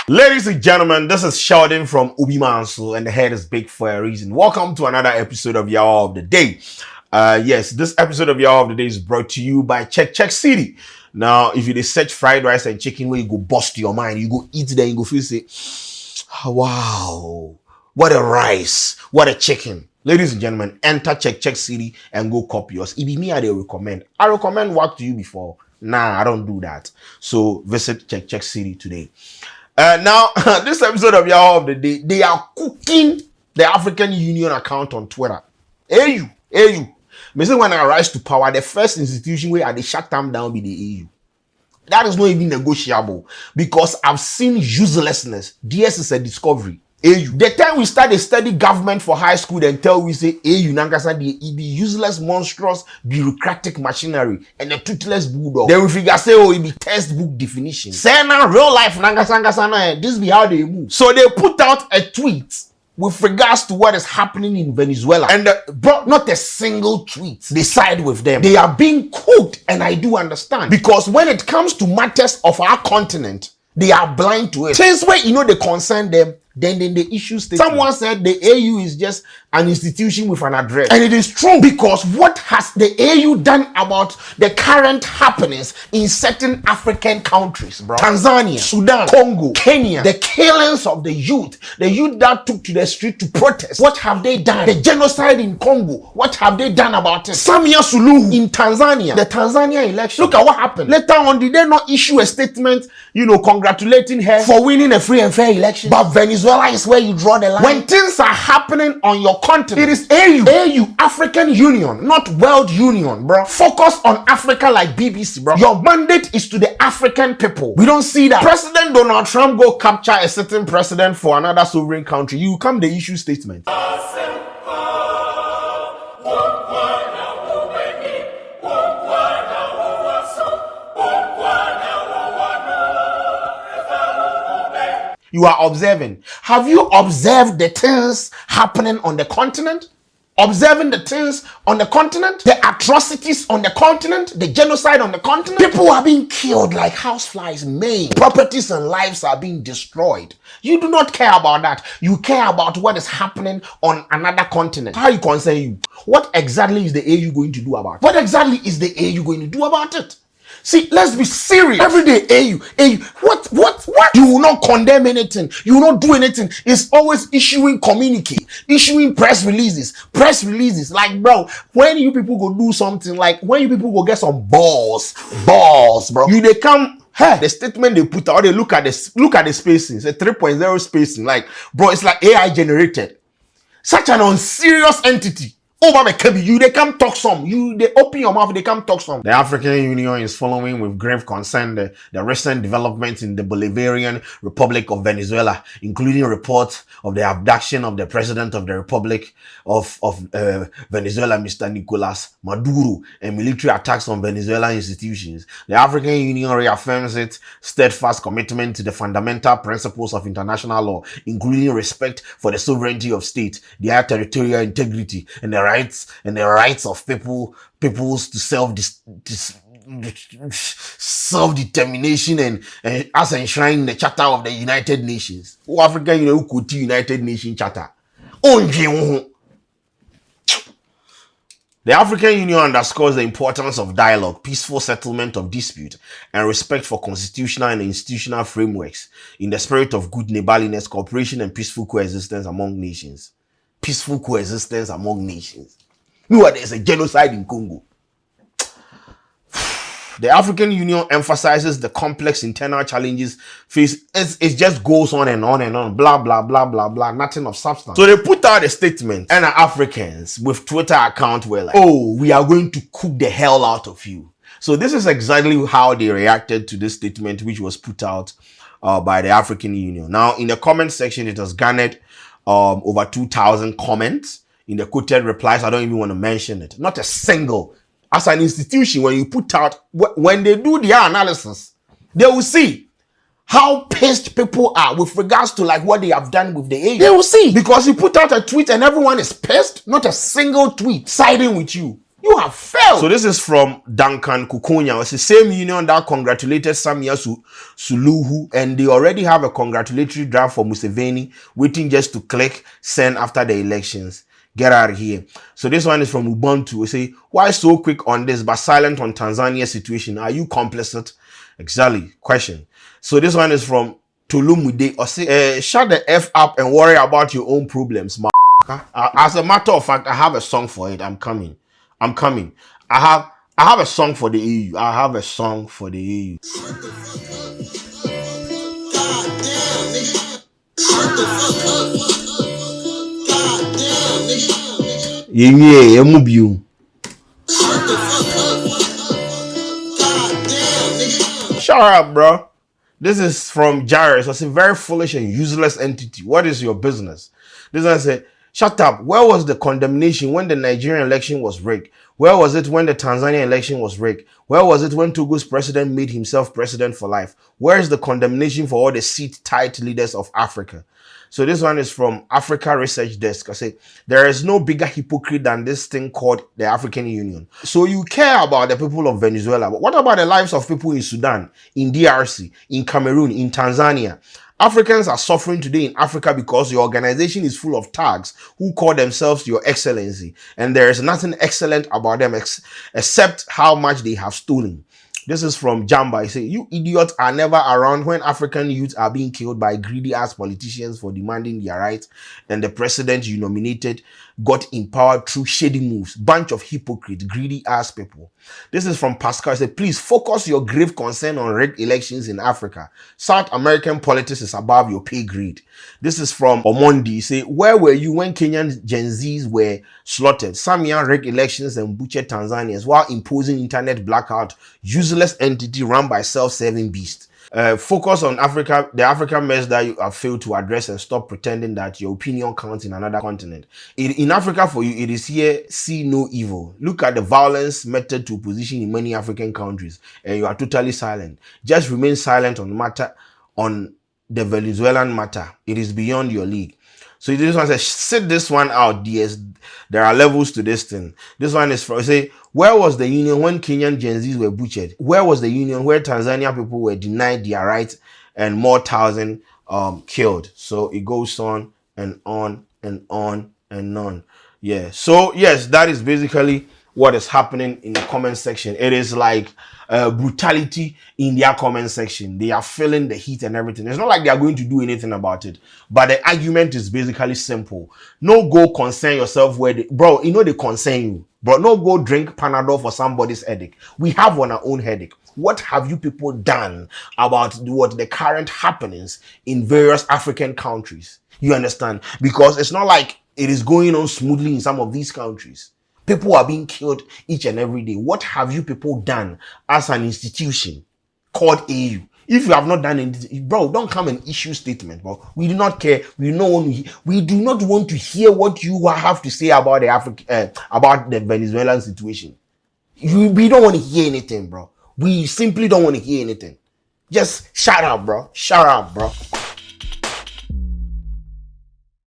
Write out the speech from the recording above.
Ladies and gentlemen, this is Sheldon from Ubimansu, and the head is big for a reason. Welcome to another episode of Y'all of the Day. Yes, this episode of Y'all of the Day is brought to you by Check City. Now, if you search fried rice and chicken where you go bust your mind, you go eat there, you go feel say, wow, what a rice, what a chicken. Ladies and gentlemen, enter Check City and go copy yours. It be me I recommend. I recommend work to you before. Nah, I don't do that. So visit Check City today. Now, this episode of Y'all of the Day, they are cooking the African Union account on Twitter. AU. Me say when I rise to power, the first institution where they shut them down be the AU. That is not even negotiable because I've seen uselessness. DS is a discovery. AU. The time we start a steady government for high school, then tell we say AU Nankasa the useless, monstrous, bureaucratic machinery and the toothless bulldog. Then we figure say it be textbook definition. Say now real life Nankasa, this be how they move. So they put out a tweet with regards to what is happening in Venezuela. And bro, not a single tweet. They side with them. They are being cooked, and I do understand. Because when it comes to matters of our continent, they are blind to it. Since where they concern them, then they issue statement. Someone said the AU is just an institution with an address. And it is true, because what has the AU done about the current happenings in certain African countries, bro? Tanzania, Sudan, Congo, Kenya, the killings of the youth that took to the street to protest. What have they done? The genocide in Congo, what have they done about it? Samia Suluhu in Tanzania, the Tanzania election. Look at what happened. Later on, did they not issue a statement, congratulating her for winning a free and fair election? But Venezuela is where you draw the line. When things are happening on your continent, it is AU, African Union, not World Union, bro. Focus on Africa like BBC, bro. Your mandate is to the African people. We don't see that. President Donald Trump go capture a certain president for another sovereign country. You come the issue statement. You are observing. Have you observed the things happening on the continent? Observing the things on the continent? The atrocities on the continent? The genocide on the continent? People are being killed like houseflies, maimed. Properties and lives are being destroyed. You do not care about that. You care about what is happening on another continent. How you concern you? What exactly is the AU going to do about it? What exactly is the AU going to do about it? See, let's be serious. Every day, AU, what? You will not condemn anything. You will not do anything. It's always issuing communique, issuing press releases. Like, bro, when you people go do something, like when you people go get some balls, bro. They come, the statement they put out, they look at the spacing. It's a 3.0 spacing. Like, bro, it's like AI generated. Such an unserious entity. They come talk some. They open your mouth, they come talk some. The African Union is following with grave concern the recent developments in the Bolivarian Republic of Venezuela, including reports of the abduction of the president of the Republic of Venezuela, Mr. Nicolas Maduro, and military attacks on Venezuelan institutions. The African Union reaffirms its steadfast commitment to the fundamental principles of international law, including respect for the sovereignty of states, their territorial integrity, and the rights of peoples to self-determination and as enshrined in the Charter of the United Nations. African Union could United Nations Charter. The African Union underscores the importance of dialogue, peaceful settlement of dispute, and respect for constitutional and institutional frameworks in the spirit of good neighborliness, cooperation, and peaceful coexistence among nations. Peaceful coexistence among nations. There's a genocide in Congo. The African Union emphasizes the complex internal challenges faced. It just goes on and on and on. Blah, blah, blah, blah, blah. Nothing of substance. So they put out a statement, and Africans with Twitter account were like, oh, we are going to cook the hell out of you. So this is exactly how they reacted to this statement, which was put out by the African Union. Now, in the comment section, it has garnered over 2,000 comments. In the quoted replies, I don't even want to mention it. Not a single. As an institution, when you put out, when they do their analysis, they will see how pissed people are with regards to like what they have done with the AU. They will see. Because you put out a tweet and everyone is pissed. Not a single tweet siding with you. You have failed. So this is from Duncan Kukonya. It's the same union that congratulated Samia Suluhu, and they already have a congratulatory draft for Museveni, waiting just to click send after the elections. Get out of here. So this one is from Ubuntu. We say, why so quick on this but silent on Tanzania situation? Are you complicit? Exactly. Question. So this one is from Tulumude. Or say, shut the F up and worry about your own problems. As a matter of fact, I have a song for it. I'm coming. I have a song for the EU. I have a song for the EU. Shut up, bro. This is from Jairus. It's a very foolish and useless entity. What is your business? This one said, shut up. Where was the condemnation when the Nigerian election was rigged? Where was it when the Tanzania election was rigged? Where was it when Togo's president made himself president for life? Where is the condemnation for all the seat-tight leaders of Africa? So this one is from Africa Research Desk. I say, there is no bigger hypocrite than this thing called the African Union. So you care about the people of Venezuela, but what about the lives of people in Sudan, in DRC, in Cameroon, in Tanzania? Africans are suffering today in Africa because your organization is full of thugs who call themselves your excellency, and there is nothing excellent about them except how much they have stolen. This is from Jamba. He said, you idiots are never around when African youths are being killed by greedy ass politicians for demanding their rights, and the president you nominated got empowered through shady moves. Bunch of hypocrites, greedy ass people. This is from Pascal. He said, please focus your grave concern on rigged elections in Africa. South American politics is above your pay grade. This is from Omondi. He said, where were you when Kenyan Gen Zs were slaughtered? Samia rigged elections and butchered Tanzanians while imposing internet blackout. Useless entity run by self-serving beast. Focus on Africa, the African mess that you have failed to address, and stop pretending that your opinion counts in another continent. In Africa for you, it is here, see no evil. Look at the violence meted to opposition in many African countries, and you are totally silent. Just remain silent on the Venezuelan matter. It is beyond your league. So this one says, sit this one out, DS. There are levels to this thing. This one is for, say, where was the union when Kenyan Gen Zs were butchered? Where was the union where Tanzania people were denied their rights and more thousand killed? So it goes on and on and on and on. Yeah. So yes, that is basically what is happening in the comment section. It is like brutality in their comment section. They are feeling the heat and everything. It's not like they are going to do anything about it, but the argument is basically simple. No go concern yourself where bro, you know they concern you, but no go drink Panadol for somebody's headache. We have on our own headache. What have you people done about what the current happenings in various African countries? You understand? Because it's not like it is going on smoothly in some of these countries. People are being killed each and every day. What have you people done as an institution called AU? If you have not done anything, bro, don't come and issue statements, bro. We do not care. We do not want to hear what you have to say about the Venezuelan situation. We don't want to hear anything, bro. We simply don't want to hear anything. Just shut up, bro. Shut up, bro.